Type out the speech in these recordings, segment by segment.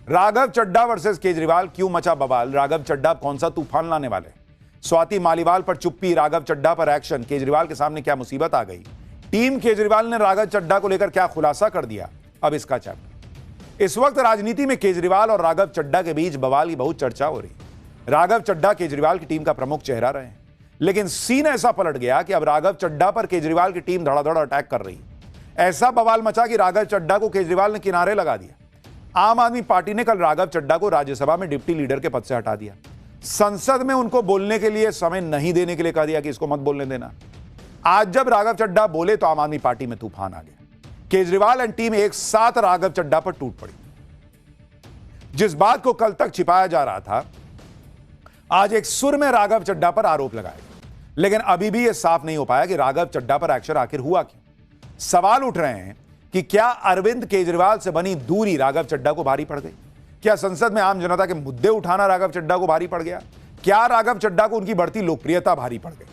Raghav Chadha versus Kejriwal, क्यों मचा बवाल? राघव चड्ढा कौन सा तूफान लाने वाले? स्वाति मालीवाल पर चुप्पी, राघव चड्ढा पर एक्शन। केजरीवाल के सामने क्या मुसीबत आ गई? टीम केजरीवाल ने राघव चड्ढा को लेकर क्या खुलासा कर दिया? अब इसका चैप्टर। इस वक्त राजनीति में केजरीवाल और राघव चड्ढा के बीच बवाल की बहुत चर्चा हो रही। राघव चड्ढा केजरीवाल की टीम का प्रमुख चेहरा रहे, लेकिन सीन ऐसा पलट गया कि अब राघव चड्ढा पर केजरीवाल की टीम धड़ाधड़ अटैक कर रही। ऐसा बवाल मचा कि राघव चड्ढा को केजरीवाल ने किनारे लगा दिया। आम आदमी पार्टी ने कल राघव चड्ढा को राज्यसभा में डिप्टी लीडर के पद से हटा दिया। संसद में उनको बोलने के लिए समय नहीं देने के लिए कह दिया कि इसको मत बोलने देना। आज जब राघव चड्ढा बोले तो आम आदमी पार्टी में तूफान आ गया। केजरीवाल एंड टीम एक साथ राघव चड्ढा पर टूट पड़ी। जिस बात को कल तक छिपाया जा रहा था, आज एक सुर में राघव चड्ढा पर आरोप लगाए, लेकिन अभी भी यह साफ नहीं हो पाया कि राघव चड्ढा पर एक्शन आखिर हुआ क्यों। सवाल उठ रहे हैं कि क्या अरविंद केजरीवाल से बनी दूरी राघव चड्ढा को भारी पड़ गई? क्या संसद में आम जनता के मुद्दे उठाना राघव चड्ढा को भारी पड़ गया? क्या राघव चड्ढा को उनकी बढ़ती लोकप्रियता भारी पड़ गई?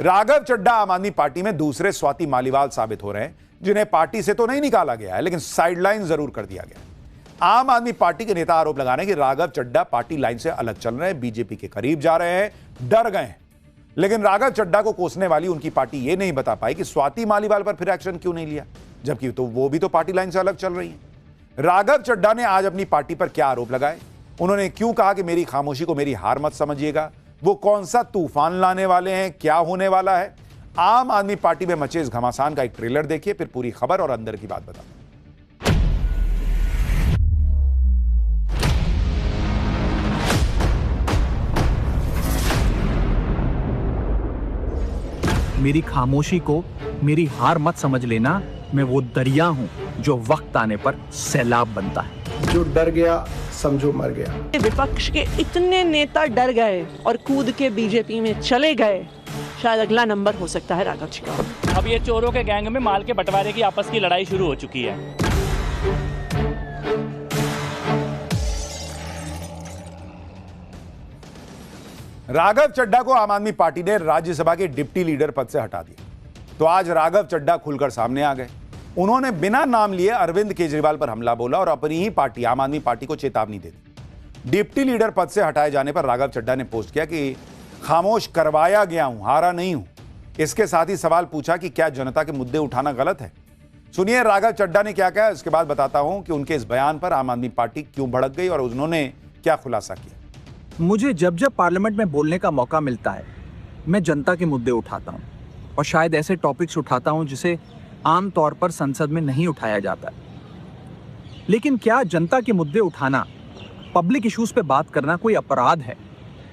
राघव चड्ढा आम आदमी पार्टी में दूसरे स्वाति मालीवाल साबित हो रहे हैं, जिन्हें पार्टी से तो नहीं निकाला गया है, लेकिन साइडलाइन जरूर कर दिया गया। आम आदमी पार्टी के नेता आरोप लगा रहे हैं कि राघव चड्ढा पार्टी लाइन से अलग चल रहे हैं, बीजेपी के करीब जा रहे हैं, डर गए हैं। लेकिन राघव चड्ढा को कोसने वाली उनकी पार्टी यह नहीं बता पाई कि स्वाति मालीवाल पर फिर एक्शन क्यों नहीं लिया, जबकि तो वो भी तो पार्टी लाइन से अलग चल रही है। राघव चड्ढा ने आज अपनी पार्टी पर क्या आरोप लगाए? उन्होंने क्यों कहा कि मेरी खामोशी को मेरी हार मत समझिएगा? वो कौन सा तूफान लाने वाले हैं? क्या होने वाला है? आम आदमी पार्टी में मचे इस घमासान का एक ट्रेलर देखिए, फिर पूरी खबर और अंदर की बात बताते हैं। मेरी खामोशी को मेरी हार मत समझ लेना। मैं वो दरिया हूं जो वक्त आने पर सैलाब बनता है। जो डर गया समझो मर गया। विपक्ष के इतने नेता डर गए और कूद के बीजेपी में चले गए, शायद अगला नंबर हो सकता है राघव जी का। अब ये चोरों के गैंग में माल के बंटवारे की आपस की लड़ाई शुरू हो चुकी है। राघव चड्ढा को आम आदमी पार्टी ने राज्यसभा के डिप्टी लीडर पद से हटा दिया, तो आज राघव चड्ढा खुलकर सामने आ गए। उन्होंने बिना नाम लिए अरविंद केजरीवाल पर हमला बोला और अपनी ही पार्टी आम आदमी पार्टी को चेतावनी दे दी। डिप्टी लीडर पद से हटाए जाने पर राघव चड्ढा ने पोस्ट किया कि खामोश करवाया गया हूं, हारा नहीं हूं। इसके साथ ही सवाल पूछा कि क्या जनता के मुद्दे उठाना गलत है? सुनिए राघव चड्ढा ने क्या कहा, इसके बाद बताता हूं कि उनके इस बयान पर आम आदमी पार्टी क्यों भड़क गई और उन्होंने क्या खुलासा किया। मुझे जब जब पार्लियामेंट में बोलने का मौका मिलता है, मैं जनता के मुद्दे उठाता हूं और शायद ऐसे टॉपिक्स उठाता हूं जिसे आम तौर पर संसद में नहीं उठाया जाता। लेकिन क्या जनता के मुद्दे उठाना, पब्लिक इश्यूज पे बात करना कोई अपराध है?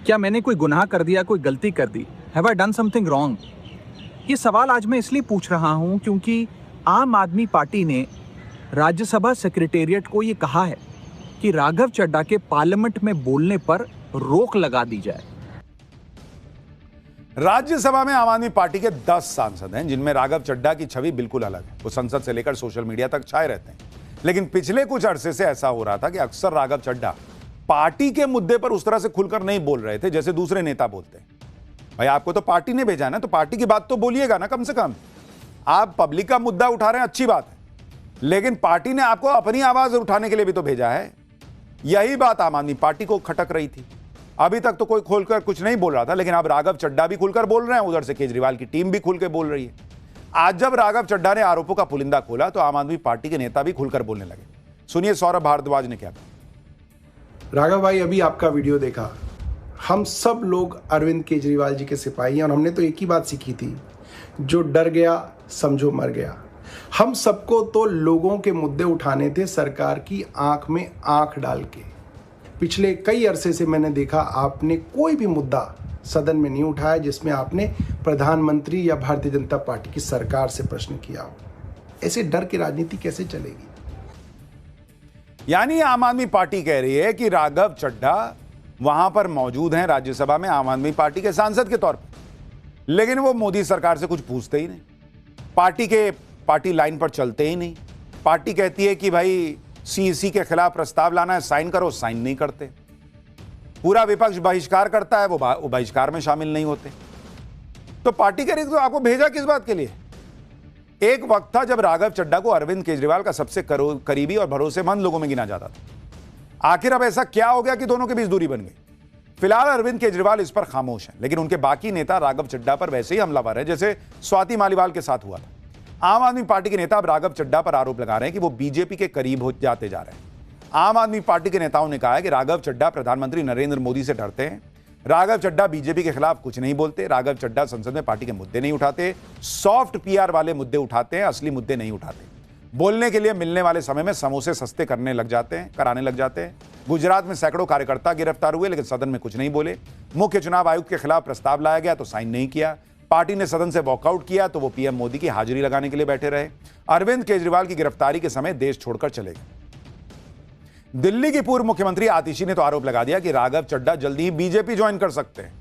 क्या मैंने कोई गुनाह कर दिया, कोई गलती कर दी? Have I done something wrong? ये सवाल आज मैं इसलिए पूछ रहा हूं क्योंकि आम आदमी पार्टी ने राज्यसभा सेक्रेटेरिएट को ये कहा है कि राघव चड्ढा के पार्लियामेंट में बोलने पर रोक लगा दी जाए। राज्यसभा में आम आदमी पार्टी के 10 सांसद हैं, जिनमें राघव चड्ढा की छवि बिल्कुल अलग है। वो संसद से लेकर सोशल मीडिया तक छाए रहते हैं, लेकिन पिछले कुछ अरसे से ऐसा हो रहा था कि अक्सर राघव चड्ढा पार्टी के मुद्दे पर उस तरह से खुलकर नहीं बोल रहे थे जैसे दूसरे नेता बोलते हैं। भाई आपको तो पार्टी ने भेजा ना, तो पार्टी की बात तो बोलिएगा ना। कम से कम आप पब्लिक का मुद्दा उठा रहे हैं, अच्छी बात है, लेकिन पार्टी ने आपको अपनी आवाज उठाने के लिए भी तो भेजा है। यही बात आम आदमी पार्टी को खटक रही थी। अभी तक तो कोई खोलकर कुछ नहीं बोल रहा था, लेकिन अब राघव चड्ढा भी खुलकर बोल रहे हैं, उधर से केजरीवाल की टीम भी खुल के बोल रही है। आज जब राघव चड्ढा ने आरोपों का पुलिंदा खोला तो आम आदमी पार्टी के नेता भी खुलकर बोलने लगे। सुनिए सौरभ भारद्वाज ने क्या कहा। राघव भाई, अभी आपका वीडियो देखा, हम सब लोग अरविंद केजरीवाल जी के सिपाही हैं और हमने तो एक ही बात सीखी थी, जो डर गया समझो मर गया। हम सबको तो लोगों के मुद्दे उठाने थे, सरकार की आंख में आंख डाल के। पिछले कई अरसे से मैंने देखा आपने कोई भी मुद्दा सदन में नहीं उठाया जिसमें आपने प्रधानमंत्री या भारतीय जनता पार्टी की सरकार से प्रश्न किया हो। ऐसे डर की राजनीति कैसे चलेगी? यानी आम आदमी पार्टी कह रही है कि राघव चड्ढा वहां पर मौजूद हैं राज्यसभा में आम आदमी पार्टी के सांसद के तौर पर, लेकिन वो मोदी सरकार से कुछ पूछते ही नहीं, पार्टी लाइन पर चलते ही नहीं। पार्टी कहती है कि भाई सीईसी के खिलाफ प्रस्ताव लाना है, साइन करो, साइन नहीं करते। पूरा विपक्ष बहिष्कार करता है, वो बहिष्कार में शामिल नहीं होते। तो पार्टी कह रही तो आपको भेजा किस बात के लिए? एक वक्त था जब राघव चड्ढा को अरविंद केजरीवाल का सबसे करीबी और भरोसेमंद लोगों में गिना जाता था। आखिर अब ऐसा क्या हो गया कि दोनों के बीच दूरी बन गई? फिलहाल अरविंद केजरीवाल इस पर खामोश हैं, लेकिन उनके बाकी नेता राघव चड्ढा पर वैसे ही हमलावर है जैसे स्वाति मालीवाल के साथ हुआ था। आम आदमी पार्टी के नेता अब राघव चड्ढा पर आरोप लगा रहे हैं कि वो बीजेपी के करीब हो जाते जा रहे हैं। आम आदमी पार्टी के नेताओं ने कहा है कि राघव चड्ढा प्रधानमंत्री नरेंद्र मोदी से डरते हैं। राघव चड्ढा बीजेपी के खिलाफ कुछ नहीं बोलते। राघव चड्ढा संसद में पार्टी के मुद्दे नहीं उठाते, सॉफ्ट पीआर वाले मुद्दे उठाते हैं, असली मुद्दे नहीं उठाते। बोलने के लिए मिलने वाले समय में समोसे सस्ते कराने लग जाते हैं। गुजरात में सैकड़ों कार्यकर्ता गिरफ्तार हुए, लेकिन सदन में कुछ नहीं बोले। मुख्य चुनाव आयुक्त के खिलाफ प्रस्ताव लाया गया तो साइन नहीं किया। पार्टी ने सदन से वॉकआउट किया तो वो पीएम मोदी की हाजिरी लगाने के लिए बैठे रहे। अरविंद केजरीवाल की गिरफ्तारी के समय देश छोड़कर चले गए। दिल्ली की पूर्व मुख्यमंत्री आतिशी ने तो आरोप लगा दिया कि राघव चड्ढा जल्दी ही बीजेपी ज्वाइन कर सकते हैं।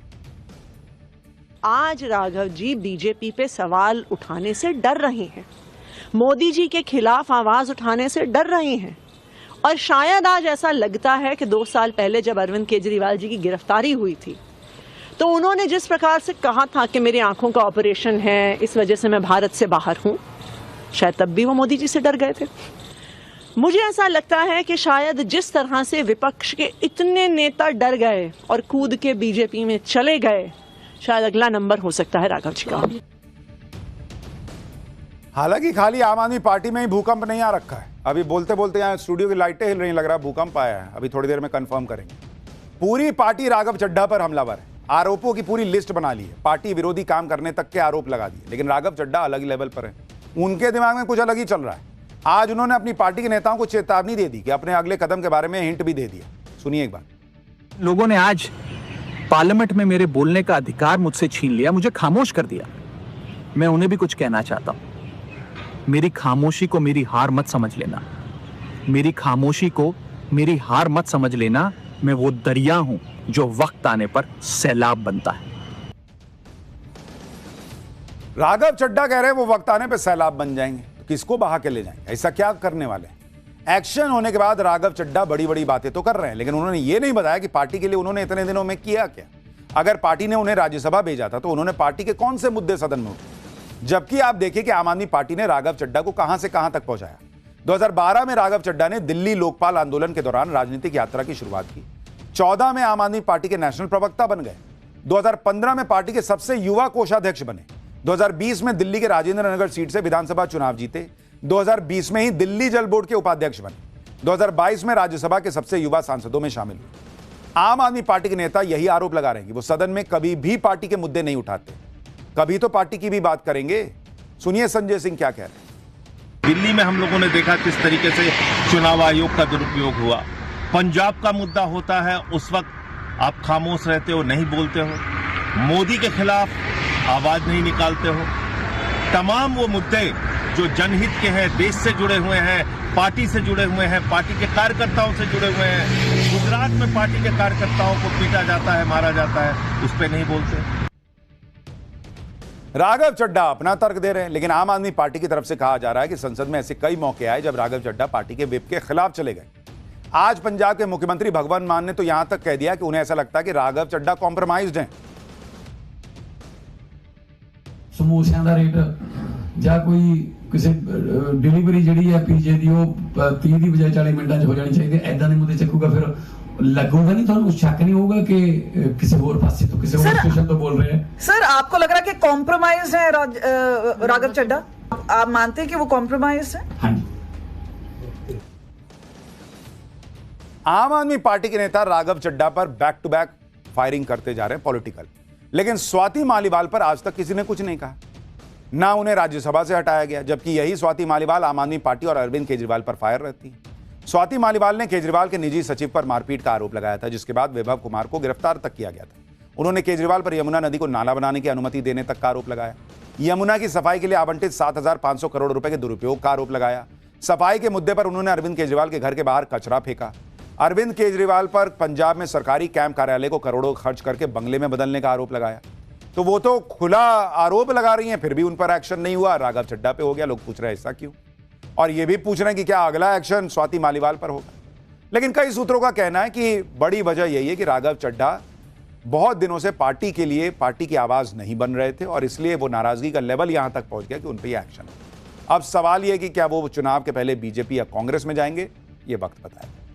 आज राघव जी बीजेपी पे सवाल उठाने से डर रहे हैं, मोदी जी के खिलाफ आवाज उठाने से डर रहे हैं। और शायद आज ऐसा लगता है कि 2 साल पहले जब अरविंद केजरीवाल जी की गिरफ्तारी हुई थी तो उन्होंने जिस प्रकार से कहा था कि मेरी आंखों का ऑपरेशन है, इस वजह से मैं भारत से बाहर हूं, शायद तब भी वो मोदी जी से डर गए थे। मुझे ऐसा लगता है कि शायद जिस तरह से विपक्ष के इतने नेता डर गए और कूद के बीजेपी में चले गए, शायद अगला नंबर हो सकता है राघव जी का। हालांकि खाली आम आदमी पार्टी में ही भूकंप नहीं आ रखा है। अभी बोलते बोलते यहाँ स्टूडियो की लाइटें हिल रही, लग रहा भूकंप आया है। अभी थोड़ी देर में कंफर्म करेंगे। पूरी पार्टी राघव चड्ढा पर हमलावर है। आरोपों की पूरी लिस्ट बना ली है, पार्टी विरोधी काम करने तक के आरोप लगा दिए, लेकिन राघव चड्ढा अलग ही लेवल पर है। उनके दिमाग में कुछ अलग ही चल रहा है। आज उन्होंने अपनी पार्टी के नेताओं को चेतावनी दे दी कि अपने अगले कदम के बारे में हिंट भी दे दिया। सुनिए एक बार। लोगों ने आज पार्लियामेंट में मेरे बोलने का अधिकार मुझसे छीन लिया, मुझे खामोश कर दिया। मैं उन्हें भी कुछ कहना चाहता हूं। मेरी खामोशी को मेरी हार मत समझ लेना। मेरी खामोशी को मेरी हार मत समझ लेना। मैं वो दरिया हूं जो वक्त आने पर सैलाब बनता है। राघव चड्ढा कह रहे हैं वो वक्त आने पर सैलाब बन जाएंगे, तो किसको बहा के ले जाएंगे? ऐसा क्या करने वाले हैं? एक्शन होने के बाद राघव चड्ढा बड़ी बड़ी बातें तो कर रहे हैं, लेकिन उन्होंने ये नहीं बताया कि पार्टी के लिए उन्होंने इतने दिनों में किया क्या। अगर पार्टी ने उन्हें राज्यसभा भेजा था तो उन्होंने पार्टी के कौन से मुद्दे सदन में उठाए? जबकि आप देखिए कि आम आदमी पार्टी ने राघव चड्ढा को कहां से कहां तक पहुंचाया। 2012 में राघव चड्ढा ने दिल्ली लोकपाल आंदोलन के दौरान राजनीतिक यात्रा की शुरुआत की। 14 में आम आदमी पार्टी के नेशनल प्रवक्ता बन गए। 2015 में पार्टी के सबसे युवा कोषाध्यक्ष बने। 2020 में दिल्ली के राजेंद्र नगर सीट से विधानसभा चुनाव जीते। 2020 में ही दिल्ली जल बोर्ड के उपाध्यक्ष बने। 2022 में राज्यसभा के सबसे युवा सांसदों में शामिल हुए। आम आदमी पार्टी के नेता यही आरोप लगा रहे हैं कि वो सदन में कभी भी पार्टी के मुद्दे नहीं उठाते। कभी तो पार्टी की भी बात करेंगे। सुनिए संजय सिंह क्या कह रहे हैं। दिल्ली में हम लोगों ने देखा किस तरीके से चुनाव आयोग का दुरुपयोग हुआ। पंजाब का मुद्दा होता है, उस वक्त आप खामोश रहते हो, नहीं बोलते हो। मोदी के खिलाफ आवाज नहीं निकालते हो। तमाम वो मुद्दे जो जनहित के हैं, देश से जुड़े हुए हैं, पार्टी से जुड़े हुए हैं, पार्टी के कार्यकर्ताओं से जुड़े हुए हैं। गुजरात में पार्टी के कार्यकर्ताओं को पीटा जाता है, मारा जाता है, उस पर नहीं बोलते। राघव चड्ढा अपना तर्क दे रहे हैं, लेकिन आम आदमी पार्टी की तरफ से कहा जा रहा है कि संसद में ऐसे कई मौके आए जब राघव चड्ढा पार्टी के विप के खिलाफ चले गए। आज पंजाब के मुख्यमंत्री भगवंत मान ने तो यहां तक कह दिया कि उन्हें ऐसा लगता है कि राघव चड्ढा कॉम्प्रोमाइज्ड हैं। समोसियां दा रेट ਜਾਂ कोई किसी डिलीवरी ਜਿਹੜੀ ਹੈ ਪੀਜੇ ਦੀ ਉਹ 30 ਦੀ ਬਜਾਏ 40 ਮਿੰਟਾਂ 'ਚ ਹੋ ਜਾਣੀ ਚਾਹੀਦੀ ਹੈ। ਐਦਾਂ ਦੇ ਮੁੱਦੇ ਚੱਕੂਗਾ ਫਿਰ लगूगा नहीं, तो शक नहीं होगा कि किसी और पासे तो किसी और स्टेशन तो बोल रहे हैं। सर आपको लग रहा है कि कॉम्प्रोमाइज है राघव चड्ढा? आप मानते हैं कि वो कॉम्प्रोमाइज है? हाँ जी। आम आदमी पार्टी के नेता राघव चड्ढा पर बैक टू बैक फायरिंग करते जा रहे हैं पॉलिटिकल, लेकिन स्वाति मालीवाल पर आज तक किसी ने कुछ नहीं कहा। ना उन्हें राज्यसभा से हटाया गया, जबकि यही स्वाति मालीवाल आम आदमी पार्टी और अरविंद केजरीवाल पर फायर रहती है। स्वाति मालीवाल ने केजरीवाल के निजी सचिव पर मारपीट का आरोप लगाया था, जिसके बाद वैभव कुमार को गिरफ्तार तक किया गया था। उन्होंने केजरीवाल पर यमुना नदी को नाला बनाने की अनुमति देने तक का आरोप लगाया। यमुना की सफाई के लिए आवंटित 7,500 करोड़ रुपए के दुरुपयोग का आरोप लगाया। सफाई के मुद्दे पर उन्होंने अरविंद केजरीवाल के घर के बाहर कचरा फेंका। अरविंद केजरीवाल पर पंजाब में सरकारी कैंप कार्यालय को करोड़ों खर्च करके बंगले में बदलने का आरोप लगाया। तो वो तो खुला आरोप लगा रही हैं, फिर भी उन पर एक्शन नहीं हुआ। राघव चड्ढा पे हो गया। लोग पूछ रहे हैं ऐसा क्यों, और ये भी पूछ रहे हैं कि क्या अगला एक्शन स्वाति मालीवाल पर होगा। लेकिन कई सूत्रों का कहना है कि बड़ी वजह यही है कि राघव चड्ढा बहुत दिनों से पार्टी के लिए पार्टी की आवाज नहीं बन रहे थे, और इसलिए वो नाराजगी का लेवल यहां तक पहुंच गया कि उन पर यह एक्शन है। अब सवाल यह कि क्या वो चुनाव के पहले बीजेपी या कांग्रेस में जाएंगे, ये वक्त बताएगा।